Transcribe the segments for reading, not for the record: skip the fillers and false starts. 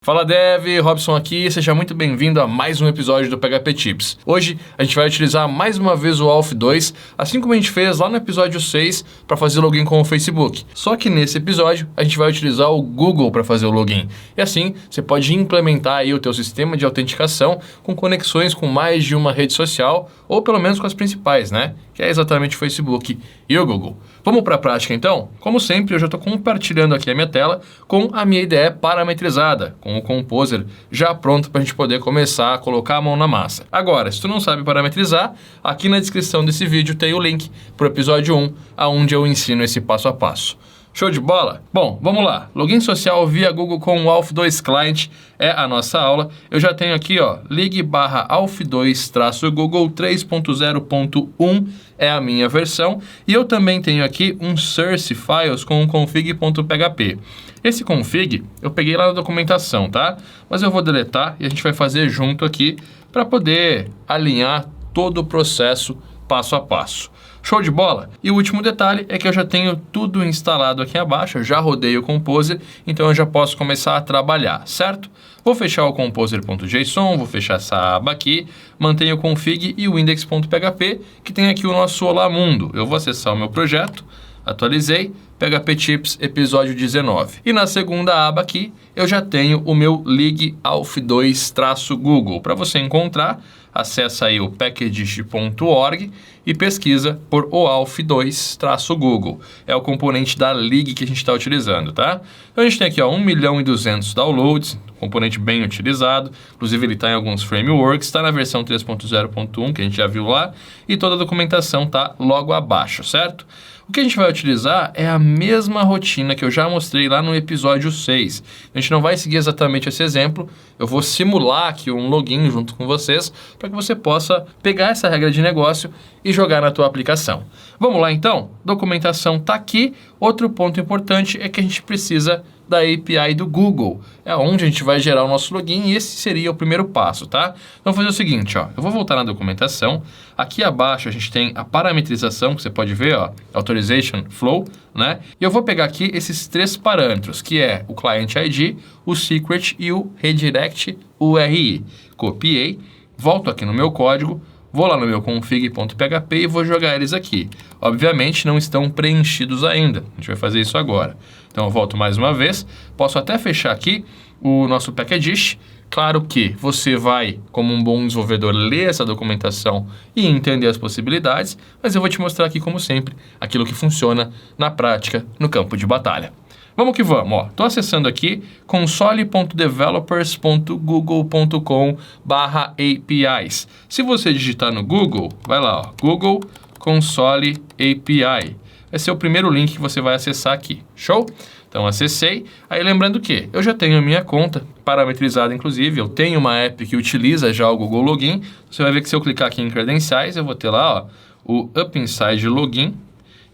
Fala Dev, Robson aqui, seja muito bem-vindo a mais um episódio do PHP Tips. Hoje a gente vai utilizar mais uma vez o ALF2, assim como a gente fez lá no episódio 6 para fazer login com o Facebook. Só que nesse episódio a gente vai utilizar o Google para fazer o login. E assim você pode implementar aí o teu sistema de autenticação com conexões com mais de uma rede social, ou pelo menos com as principais, né? Que é exatamente o Facebook e o Google. Vamos para a prática então? Como sempre, eu já estou compartilhando aqui a minha tela com a minha IDE parametrizada, com o Composer já pronto para a gente poder começar a colocar a mão na massa. Agora, se tu não sabe parametrizar, aqui na descrição desse vídeo tem o link para o episódio 1, onde eu ensino esse passo a passo. Show de bola? Bom, vamos lá. Login social via Google com o ALF2 Client é a nossa aula. Eu já tenho aqui, ó, lig/alf2-google 3.0.1 é a minha versão. E eu também tenho aqui um source files com um config.php. Esse config eu peguei lá na documentação, tá? Mas eu vou deletar e a gente vai fazer junto aqui para poder alinhar todo o processo passo a passo. Show de bola? E o último detalhe é que eu já tenho tudo instalado aqui abaixo, eu já rodei o Composer, então eu já posso começar a trabalhar, certo? Vou fechar o composer.json, vou fechar essa aba aqui, mantenho o config e o index.php, que tem aqui o nosso Olá Mundo. Eu vou acessar o meu projeto, atualizei, PHP Tips episódio 19. E na segunda aba aqui, eu já tenho o meu lig-alf2-google. Para você encontrar, acessa aí o package.org e pesquisa por oalf2-google. É o componente da lig que a gente está utilizando, tá? Então a gente tem aqui, ó, 1.200.000 downloads, componente bem utilizado, inclusive ele está em alguns frameworks, está na versão 3.0.1 que a gente já viu lá, e toda a documentação está logo abaixo, certo? O que a gente vai utilizar é a mesma rotina que eu já mostrei lá no episódio 6. A gente não vai seguir exatamente esse exemplo, eu vou simular aqui um login junto com vocês para que você possa pegar essa regra de negócio e jogar na tua aplicação. Vamos lá então? Documentação está aqui. Outro ponto importante é que a gente precisa da API do Google. É onde a gente vai gerar o nosso login e esse seria o primeiro passo, tá? Então, vou fazer o seguinte, ó. Eu vou voltar na documentação. Aqui abaixo a gente tem a parametrização, que você pode ver, ó. Authorization Flow, né? E eu vou pegar aqui esses três parâmetros, que é o Client ID, o Secret e o Redirect URI. Copiei, volto aqui no meu código, vou lá no meu config.php e vou jogar eles aqui. Obviamente não estão preenchidos ainda. A gente vai fazer isso agora. Então eu volto mais uma vez. Posso até fechar aqui o nosso package. Claro que você vai, como um bom desenvolvedor, ler essa documentação e entender as possibilidades, mas eu vou te mostrar aqui, como sempre, aquilo que funciona na prática, no campo de batalha. Vamos que vamos, ó. Estou acessando aqui console.developers.google.com/APIs. Se você digitar no Google, vai lá, ó, Google Console API. Esse é o primeiro link que você vai acessar aqui. Show? Então, acessei. Aí, lembrando que eu já tenho a minha conta parametrizada, inclusive. Eu tenho uma app que utiliza já o Google Login. Você vai ver que se eu clicar aqui em credenciais, eu vou ter lá, ó, o Up Inside Login.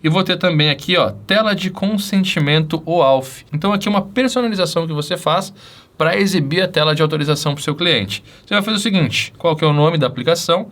E vou ter também aqui, ó, tela de consentimento OAuth. Então, aqui é uma personalização que você faz para exibir a tela de autorização para o seu cliente. Você vai fazer o seguinte, qual que é o nome da aplicação?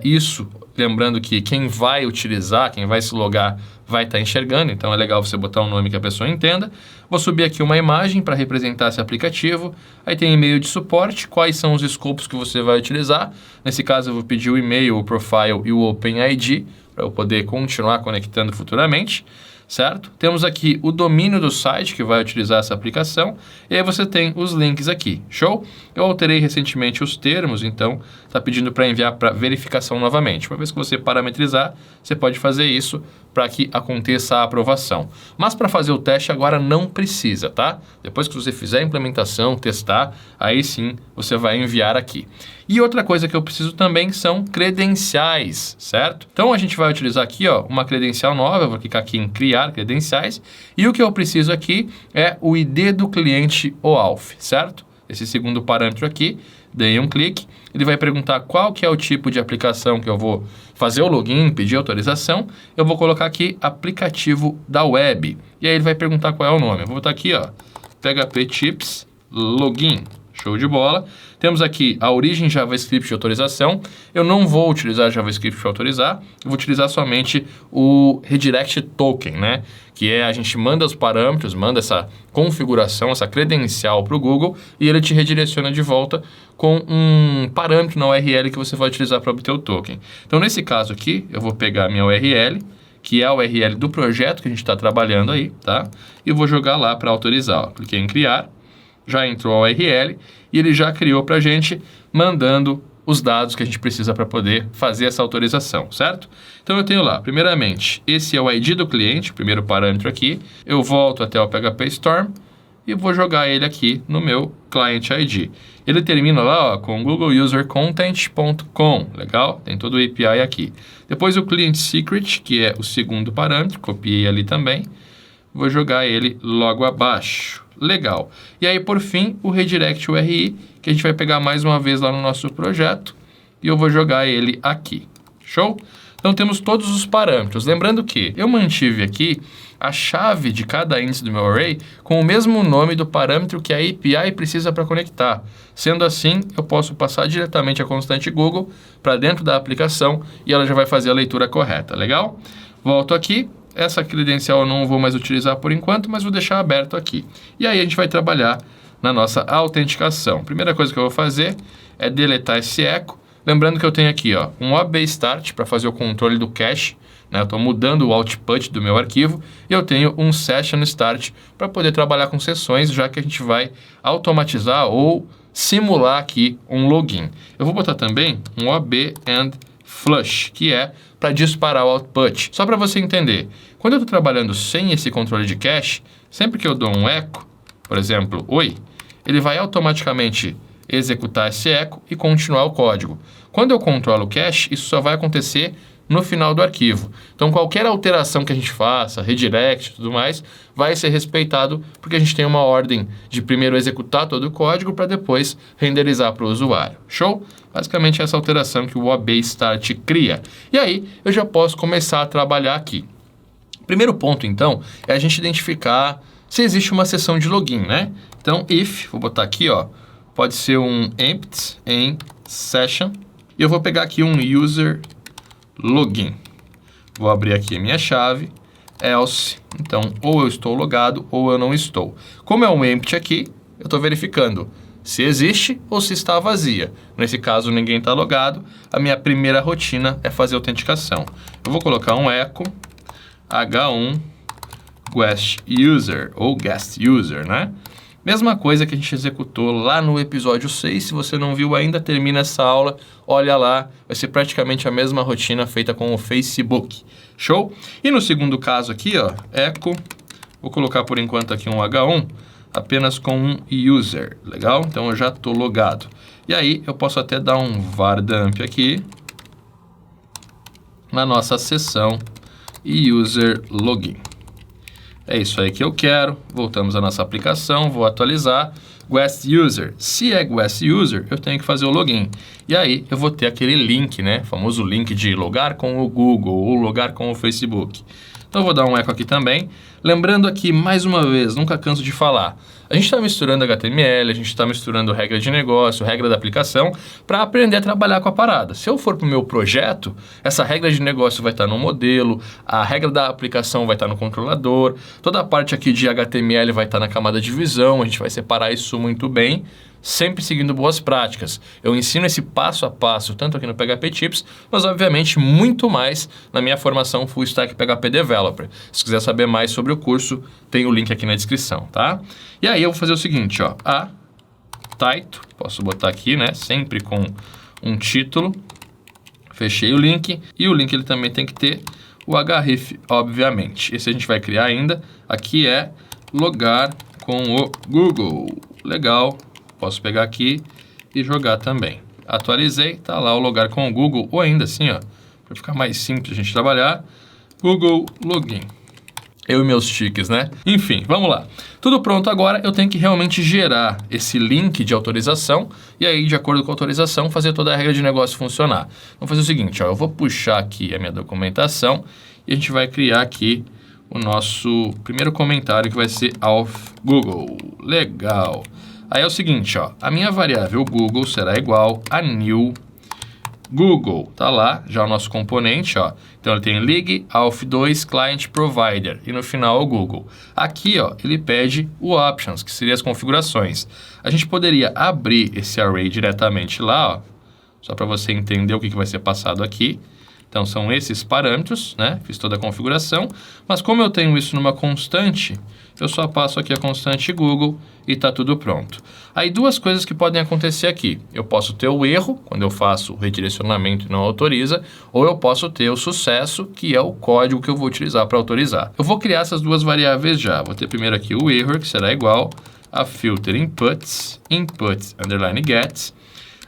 Isso, lembrando que quem vai utilizar, quem vai se logar, vai estar enxergando, então é legal você botar um nome que a pessoa entenda. Vou subir aqui uma imagem para representar esse aplicativo. Aí tem e-mail de suporte, quais são os escopos que você vai utilizar. Nesse caso eu vou pedir o e-mail, o profile e o OpenID, para eu poder continuar conectando futuramente, certo? Temos aqui o domínio do site que vai utilizar essa aplicação, e aí você tem os links aqui, show? Eu alterei recentemente os termos, então está pedindo para enviar para verificação novamente. Uma vez que você parametrizar, você pode fazer isso para que aconteça a aprovação. Mas para fazer o teste agora não precisa, tá? Depois que você fizer a implementação, testar, aí sim você vai enviar aqui. E outra coisa que eu preciso também são credenciais, certo? Então a gente vai utilizar aqui, ó, uma credencial nova, eu vou clicar aqui em criar credenciais, e o que eu preciso aqui é o ID do cliente OAuth, certo? Esse segundo parâmetro aqui, dei um clique, ele vai perguntar qual que é o tipo de aplicação que eu vou fazer o login, pedir autorização, eu vou colocar aqui aplicativo da web, e aí ele vai perguntar qual é o nome. Eu vou botar aqui, ó, PHP Tips Login, Show de bola. Temos aqui a origem JavaScript de autorização. Eu não vou utilizar JavaScript para autorizar, eu vou utilizar somente o redirect token, né? Que é a gente manda os parâmetros, manda essa configuração, essa credencial para o Google e ele te redireciona de volta com um parâmetro na URL que você vai utilizar para obter o token. Então, nesse caso aqui, eu vou pegar a minha URL, que é a URL do projeto que a gente está trabalhando aí, tá? E eu vou jogar lá para autorizar. Ó. Cliquei em criar, já entrou a URL e ele já criou para a gente, mandando os dados que a gente precisa para poder fazer essa autorização, certo? Então eu tenho lá, primeiramente, esse é o ID do cliente, o primeiro parâmetro aqui. Eu volto até o PHP Storm e vou jogar ele aqui no meu Client ID. Ele termina lá ó, com googleusercontent.com, legal? Tem todo o API aqui. Depois o Client Secret, que é o segundo parâmetro, copiei ali também. Vou jogar ele logo abaixo. Legal. E aí, por fim, o redirect URI, que a gente vai pegar mais uma vez lá no nosso projeto. E eu vou jogar ele aqui. Show? Então, temos todos os parâmetros. Lembrando que eu mantive aqui a chave de cada índice do meu array com o mesmo nome do parâmetro que a API precisa para conectar. Sendo assim, eu posso passar diretamente a constante Google para dentro da aplicação e ela já vai fazer a leitura correta. Legal? Volto aqui. Essa credencial eu não vou mais utilizar por enquanto, mas vou deixar aberto aqui. E aí a gente vai trabalhar na nossa autenticação. Primeira coisa que eu vou fazer é deletar esse eco. Lembrando que eu tenho aqui ó, um OB Start para fazer o controle do cache. Né? Eu estou mudando o output do meu arquivo. E eu tenho um Session Start para poder trabalhar com sessões, já que a gente vai automatizar ou simular aqui um login. Eu vou botar também um OB and Flush, que é para disparar o output. Só para você entender, quando eu estou trabalhando sem esse controle de cache, sempre que eu dou um echo, por exemplo, oi, ele vai automaticamente executar esse echo e continuar o código. Quando eu controlo o cache, isso só vai acontecer no final do arquivo. Então, qualquer alteração que a gente faça, redirect e tudo mais, vai ser respeitado porque a gente tem uma ordem de primeiro executar todo o código para depois renderizar para o usuário. Show? Basicamente, essa alteração que o OB Start cria. E aí, eu já posso começar a trabalhar aqui. Primeiro ponto, então, é a gente identificar se existe uma sessão de login, né? Então, if, vou botar aqui, ó, pode ser um empty em session. E eu vou pegar aqui um user login. Vou abrir aqui a minha chave, else, então ou eu estou logado ou eu não estou. Como é um empty aqui, eu estou verificando se existe ou se está vazia. Nesse caso, ninguém está logado. A minha primeira rotina é fazer autenticação. Eu vou colocar um echo h1 guest user ou guest user, né? Mesma coisa que a gente executou lá no episódio 6. Se você não viu ainda, termina essa aula, olha lá. Vai ser praticamente a mesma rotina feita com o Facebook. Show? E no segundo caso aqui, ó, echo, vou colocar por enquanto aqui um H1, apenas com um user, legal? Então eu já estou logado. E aí eu posso até dar um var dump aqui na nossa seção user login. É isso aí que eu quero. Voltamos à nossa aplicação, vou atualizar. Guest User. Se é Guest User, eu tenho que fazer o login. E aí eu vou ter aquele link, né? O famoso link de logar com o Google ou logar com o Facebook. Então eu vou dar um eco aqui também. Lembrando aqui, mais uma vez, nunca canso de falar. A gente está misturando HTML, a gente está misturando regra de negócio, regra da aplicação, para aprender a trabalhar com a parada. Se eu for para o meu projeto, essa regra de negócio vai estar no modelo, a regra da aplicação vai estar no controlador, toda a parte aqui de HTML vai estar na camada de visão, a gente vai separar isso muito bem, sempre seguindo boas práticas. Eu ensino esse passo a passo, tanto aqui no PHP Tips, mas obviamente muito mais na minha formação Full Stack PHP Developer. Se quiser saber mais sobre o curso, tem o link aqui na descrição, tá? E aí eu vou fazer o seguinte, ó, a title, posso botar aqui, né, sempre com um título, fechei o link, e o link ele também tem que ter o href, obviamente. Esse a gente vai criar ainda, aqui é logar com o Google, legal. Posso pegar aqui e jogar também. Atualizei, tá lá o logar com o Google, ou ainda assim, ó, para ficar mais simples a gente trabalhar, Google Login. Eu e meus tiques, né? Enfim, vamos lá. Tudo pronto agora, eu tenho que realmente gerar esse link de autorização e aí, de acordo com a autorização, fazer toda a regra de negócio funcionar. Vamos fazer o seguinte, ó, eu vou puxar aqui a minha documentação e a gente vai criar aqui o nosso primeiro comentário que vai ser auth Google. Legal. Aí é o seguinte, ó, a minha variável Google será igual a new Google. Tá lá já o nosso componente, ó. Então ele tem lig auth2 client provider e no final o Google. Aqui, ó, ele pede o options, que seria as configurações. A gente poderia abrir esse array diretamente lá, ó, só para você entender o que vai ser passado aqui. Então são esses parâmetros, né? Fiz toda a configuração, mas como eu tenho isso numa constante, eu só passo aqui a constante Google e está tudo pronto. Aí duas coisas que podem acontecer aqui. Eu posso ter o erro, quando eu faço o redirecionamento e não autoriza, ou eu posso ter o sucesso, que é o código que eu vou utilizar para autorizar. Eu vou criar essas duas variáveis já. Vou ter primeiro aqui o error, que será igual a filter inputs, gets.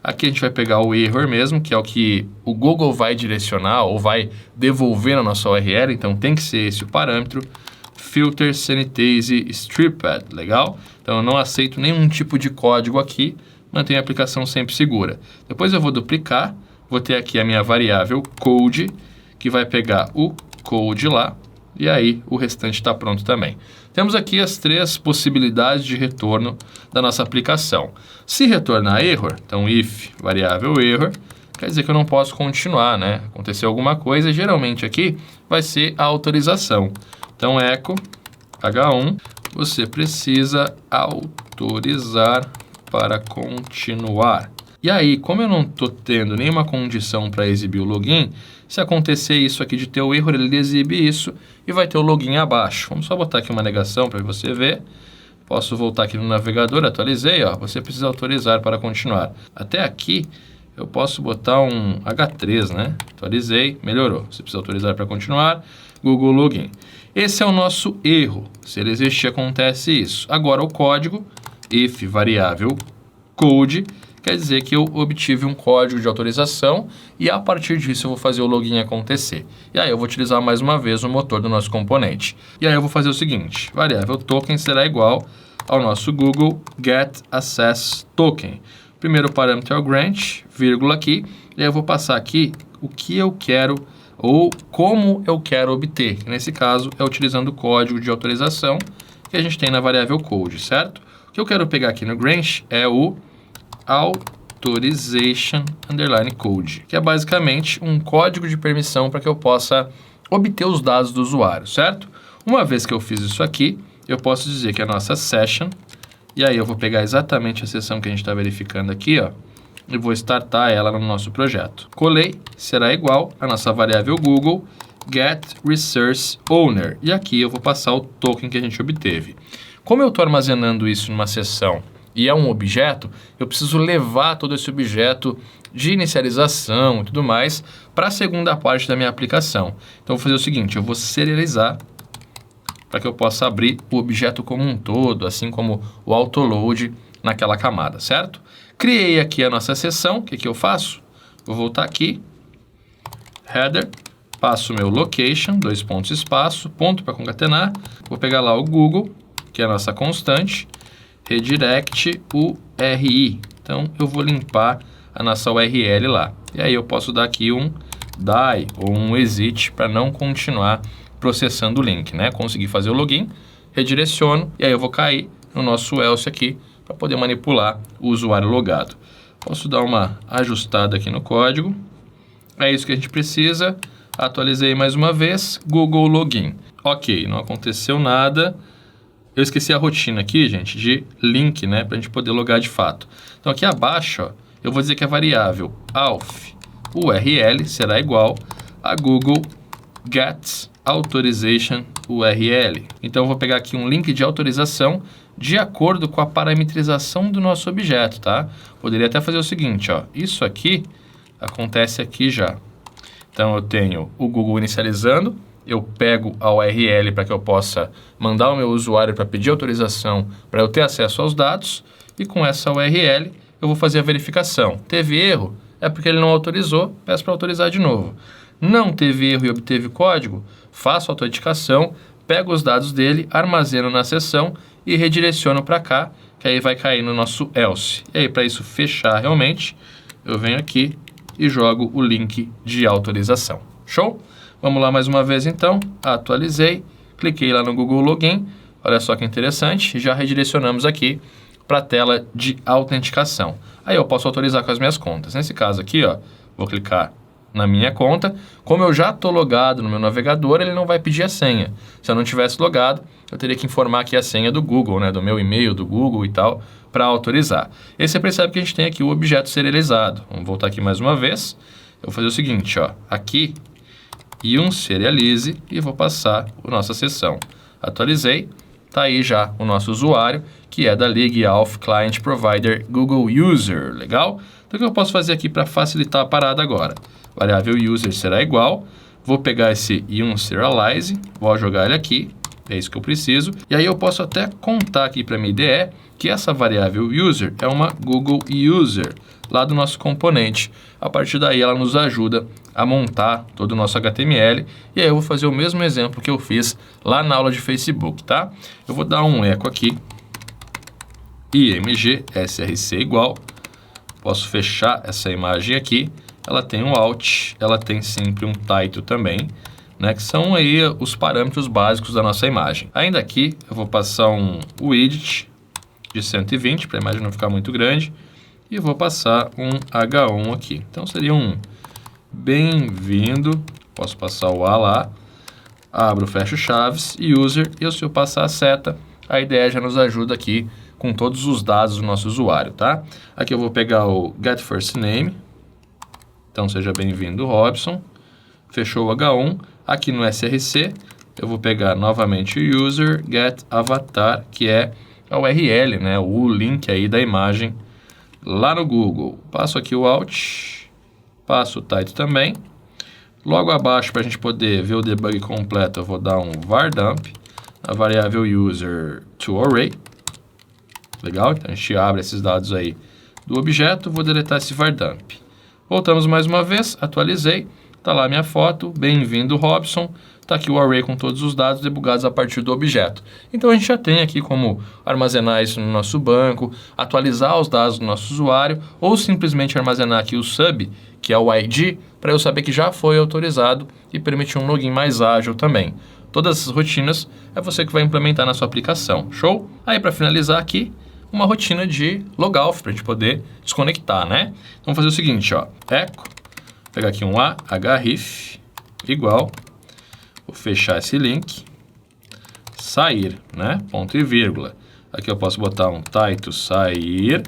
Aqui a gente vai pegar o error mesmo, que é o que o Google vai direcionar ou vai devolver na nossa URL, então tem que ser esse o parâmetro. Filter sanitize stripped, legal? Então eu não aceito nenhum tipo de código aqui, mantenho a aplicação sempre segura. Depois eu vou duplicar, vou ter aqui a minha variável code, que vai pegar o code lá, e aí o restante está pronto também. Temos aqui as três possibilidades de retorno da nossa aplicação. Se retornar error, então if variável error, quer dizer que eu não posso continuar, né? Aconteceu alguma coisa, geralmente aqui vai ser a autorização. Então echo H1, você precisa autorizar para continuar. E aí, como eu não estou tendo nenhuma condição para exibir o login, se acontecer isso aqui de ter o erro, ele exibe isso e vai ter o login abaixo. Vamos só botar aqui uma negação para você ver. Posso voltar aqui no navegador, atualizei, ó, você precisa autorizar para continuar. Até aqui eu posso botar um H3, né? Atualizei, melhorou. Você precisa autorizar para continuar, Google Login. Esse é o nosso erro. Se ele existir, acontece isso. Agora o código, if variável code, quer dizer que eu obtive um código de autorização e a partir disso eu vou fazer o login acontecer. E aí eu vou utilizar mais uma vez o motor do nosso componente. E aí eu vou fazer o seguinte, variável token será igual ao nosso Google get access token. Primeiro parâmetro é o grant, vírgula aqui, e aí eu vou passar aqui o que eu quero ou como eu quero obter. Nesse caso é utilizando o código de autorização que a gente tem na variável code, certo? O que eu quero pegar aqui no grant é o authorization underline code, que é basicamente um código de permissão para que eu possa obter os dados do usuário, certo? Uma vez que eu fiz isso aqui, eu posso dizer que a nossa session, e aí eu vou pegar exatamente a sessão que a gente está verificando aqui, ó, e vou startar ela no nosso projeto. Colei, será igual a nossa variável Google get resource owner, e aqui eu vou passar o token que a gente obteve. Como eu estou armazenando isso numa sessão e é um objeto, eu preciso levar todo esse objeto de inicialização e tudo mais para a segunda parte da minha aplicação. Então, eu vou fazer o seguinte, eu vou serializar para que eu possa abrir o objeto como um todo, assim como o autoload naquela camada, certo? Criei aqui a nossa sessão, o que eu faço? Vou voltar aqui, header, passo o meu location, dois pontos espaço, ponto para concatenar, vou pegar lá o Google, que é a nossa constante, redirect URI. Então, eu vou limpar a nossa URL lá. E aí eu posso dar aqui um die ou um exit para não continuar processando o link, né? Consegui fazer o login, redireciono e aí eu vou cair no nosso else aqui para poder manipular o usuário logado. Posso dar uma ajustada aqui no código. É isso que a gente precisa. Atualizei mais uma vez, Google Login. Ok, não aconteceu nada. Eu esqueci a rotina aqui, gente, de link, né, para a gente poder logar de fato. Então, aqui abaixo, ó, eu vou dizer que a variável auth URL será igual a Google get authorization URL. Então, eu vou pegar aqui um link de autorização de acordo com a parametrização do nosso objeto, tá? Poderia até fazer o seguinte, ó, isso aqui acontece aqui já. Então, eu tenho o Google inicializando, eu pego a URL para que eu possa mandar o meu usuário para pedir autorização para eu ter acesso aos dados e com essa URL eu vou fazer a verificação. Teve erro? É porque ele não autorizou, peço para autorizar de novo. Não teve erro e obteve código? Faço a autenticação, pego os dados dele, armazeno na sessão e redireciono para cá, que aí vai cair no nosso else. E aí para isso fechar realmente, eu venho aqui e jogo o link de autorização. Show? Vamos lá mais uma vez então, atualizei, cliquei lá no Google Login, olha só que interessante, já redirecionamos aqui para a tela de autenticação. Aí eu posso autorizar com as minhas contas. Nesse caso aqui, ó, vou clicar na minha conta. Como eu já estou logado no meu navegador, ele não vai pedir a senha. Se eu não tivesse logado, eu teria que informar aqui a senha do Google, né, do meu e-mail, do Google e tal, para autorizar. E aí você percebe que a gente tem aqui o objeto serializado. Vamos voltar aqui mais uma vez. Eu vou fazer o seguinte, ó, aqui, serialize, e vou passar a nossa sessão. Atualizei, tá aí já o nosso usuário, que é da League of Client Provider Google User, legal? Então o que eu posso fazer aqui para facilitar a parada agora? Variável user será igual, vou pegar esse serialize, vou jogar ele aqui, é isso que eu preciso, e aí eu posso até contar aqui para minha IDE que essa variável user é uma Google User, lá do nosso componente. A partir daí ela nos ajuda a montar todo o nosso HTML, e aí eu vou fazer o mesmo exemplo que eu fiz lá na aula de Facebook, tá? Eu vou dar um eco aqui, img src igual, posso fechar essa imagem aqui, ela tem um alt, ela tem sempre um title também, né, que são aí os parâmetros básicos da nossa imagem. Ainda aqui eu vou passar um widget de 120 para a imagem não ficar muito grande, e vou passar um H1 aqui. Então seria um bem-vindo, posso passar o A lá, abro, fecho chaves, e user, e se eu passar a seta, a IDE já nos ajuda aqui com todos os dados do nosso usuário, tá? Aqui eu vou pegar o get first name, então seja bem-vindo Robson, fechou o H1, aqui no src eu vou pegar novamente o user get avatar, que é a URL, né, o link aí da imagem lá no Google. Passo aqui o alt, passo o title também. Logo abaixo, para a gente poder ver o debug completo, eu vou dar um var dump, a variável user to array. Legal? Então a gente abre esses dados aí do objeto, vou deletar esse var dump. Voltamos mais uma vez, atualizei, tá lá a minha foto, bem-vindo Robson, tá aqui o array com todos os dados debugados a partir do objeto. Então a gente já tem aqui como armazenar isso no nosso banco, atualizar os dados do nosso usuário, ou simplesmente armazenar aqui o sub, que é o ID, para eu saber que já foi autorizado e permitir um login mais ágil também. Todas essas rotinas é você que vai implementar na sua aplicação, show? Aí para finalizar aqui, uma rotina de logout para a gente poder desconectar, né? Então vamos fazer o seguinte, ó, echo, pegar aqui um href igual, vou fechar esse link, sair, né? Ponto e vírgula. Aqui eu posso botar um title sair,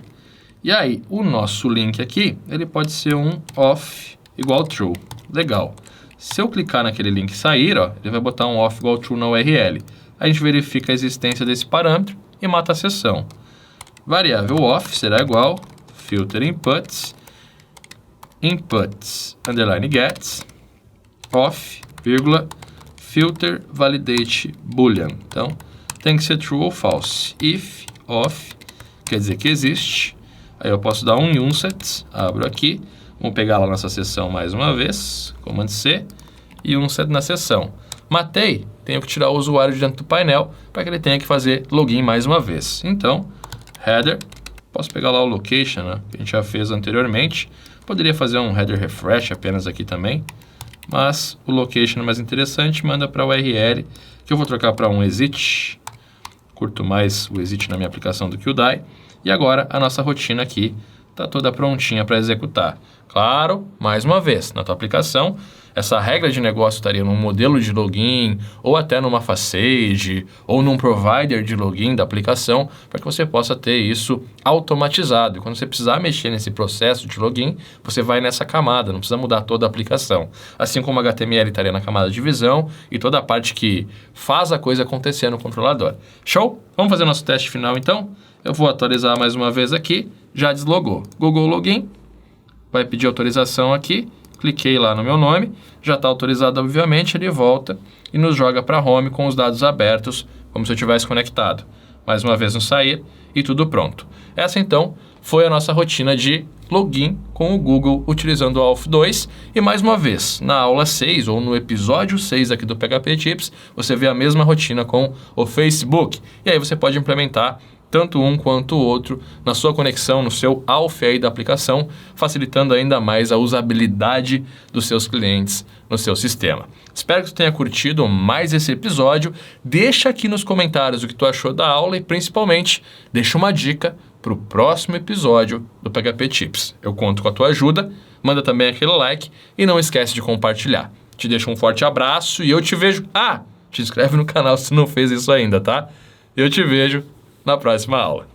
e aí o nosso link aqui, ele pode ser um off igual true, legal. Se eu clicar naquele link sair, ó, ele vai botar um off igual true na URL. A gente verifica a existência desse parâmetro e mata a sessão. Variável off será igual filter inputs, underline gets, off, vírgula, filter validate boolean. Então, tem que ser true ou false. If off, quer dizer que existe. Aí eu posso dar um unset, abro aqui, vamos pegar lá nossa sessão mais uma vez, Command C, e unset na sessão. Matei, tenho que tirar o usuário de dentro do painel para que ele tenha que fazer login mais uma vez. Então, header, posso pegar lá o location, né, que a gente já fez anteriormente. Poderia fazer um header refresh apenas aqui também, mas o location é mais interessante, manda para o URL, que eu vou trocar para um exit. Curto mais o exit na minha aplicação do que o die. E agora a nossa rotina aqui está toda prontinha para executar. Claro, mais uma vez, na tua aplicação, essa regra de negócio estaria num modelo de login, ou até numa facade, ou num provider de login da aplicação, para que você possa ter isso automatizado. E quando você precisar mexer nesse processo de login, você vai nessa camada, não precisa mudar toda a aplicação. Assim como o HTML estaria na camada de visão e toda a parte que faz a coisa acontecer no controlador. Show? Vamos fazer nosso teste final então? Eu vou atualizar mais uma vez aqui, já deslogou. Google Login, vai pedir autorização aqui, cliquei lá no meu nome, já está autorizado obviamente, ele volta e nos joga para home com os dados abertos, como se eu tivesse conectado. Mais uma vez no sair e tudo pronto. Essa então foi a nossa rotina de login com o Google utilizando o Alpha 2 e mais uma vez, na aula 6 ou no episódio 6 aqui do PHP Tips, você vê a mesma rotina com o Facebook e aí você pode implementar tanto um quanto o outro na sua conexão, no seu Alpha aí da aplicação, facilitando ainda mais a usabilidade dos seus clientes no seu sistema. Espero que tu tenha curtido mais esse episódio. Deixa aqui nos comentários o que tu achou da aula e principalmente deixa uma dica para o próximo episódio do PHP Tips. Eu conto com a tua ajuda, manda também aquele like e não esquece de compartilhar. Te deixo um forte abraço e eu te vejo... te inscreve no canal se não fez isso ainda, tá? Eu te vejo na próxima aula.